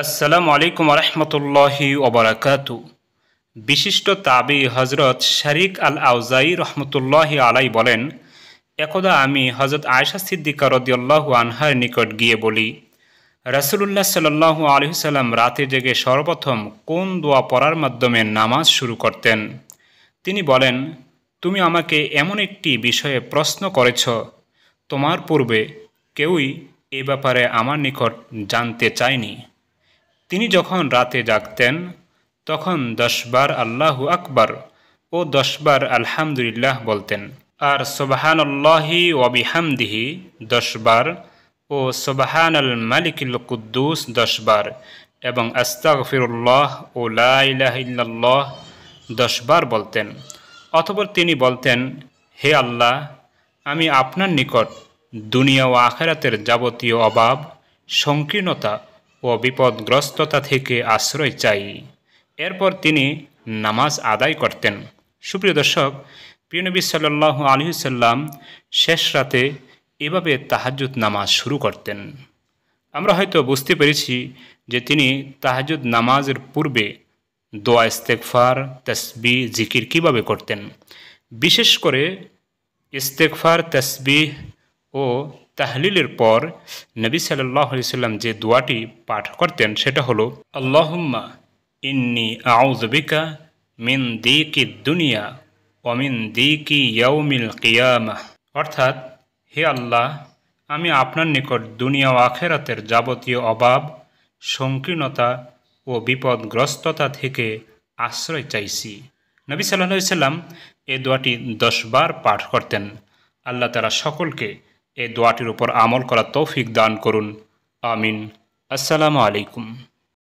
আসসালামু আলাইকুম রহমতুল্লাহি ওবরাকাতু। বিশিষ্ট তাবি হজরত শারিক আল আউজাই রহমতুল্লাহি আলাই বলেন, একদা আমি হজরত আয়েশা সিদ্দিকা রাদিয়াল্লাহু আনহার নিকট গিয়ে বলি, রাসূলুল্লাহ সাল্লাল্লাহু আলাইহি সাল্লাম রাতে জেগে সর্বপ্রথম কোন দোয়া পড়ার মাধ্যমে নামাজ শুরু করতেন? তিনি বলেন, তুমি আমাকে এমন একটি বিষয়ে প্রশ্ন করেছ, তোমার পূর্বে কেউই এ ব্যাপারে আমার নিকট জানতে চায়নি। তিনি যখন রাতে জাগতেন তখন 10 বার আল্লাহু আকবার ও 10 বার আলহামদুলিল্লাহ বলতেন, আর সুবহানাল্লাহি ওয়া বিহামদিহি 10 বার ও সুবহানাল মালিকিল কুদ্দুস 10 বার এবং আস্তাগফিরুল্লাহ ও লা ইলাহা ইল্লাল্লাহ 10 বার বলতেন। অতঃপর তিনি বলতেন, হে আল্লাহ, আমি আপনার নিকট দুনিয়া ও আখিরাতের যাবতীয় অভাব, সংকীর্ণতা ও বিপদগ্রস্ততা থেকে আশ্রয় চাই। এরপর তিনি নামাজ আদায় করতেন। সুপ্রিয় দর্শক, প্রিয় নবী সাল্লাল্লাহু আলাইহি সাল্লাম শেষ রাতে এভাবে তাহাজ্জুদ নামাজ শুরু করতেন। আমরা হয়তো বুঝতে পেরেছি যে তিনি তাহাজ্জুদ নামাজের পূর্বে দোয়া, ইস্তেগফার, তাসবিহ, জিকির কীভাবে করতেন। বিশেষ করে ইস্তেগফার, তাসবিহ ও তাহলিলের পর নবী সাল্লাল্লাহু আলাইহি সাল্লাম যে দোয়াটি পাঠ করতেন সেটা হলো, আল্লাহুম্মা ইন্নী আউযু বিকা মিন দীকিদ দুনিয়া ওয়া মিন দীকি ইয়াউমিল কিয়ামাহ। অর্থাৎ, হে আল্লাহ, আমি আপনার নিকট দুনিয়া ও আখিরাতের যাবতীয় অভাব, সংকীর্ণতা ও বিপদগ্রস্ততা থেকে আশ্রয় চাইছি। নবী সাল্লাল্লাহু আলাইহি সাল্লাম এই দোয়াটি 10 বার পাঠ করতেন। আল্লাহ তাআলা সকলকে এই দোয়াটির উপর আমল করার তৌফিক দান করুন। আমিন। আসসালামু আলাইকুম।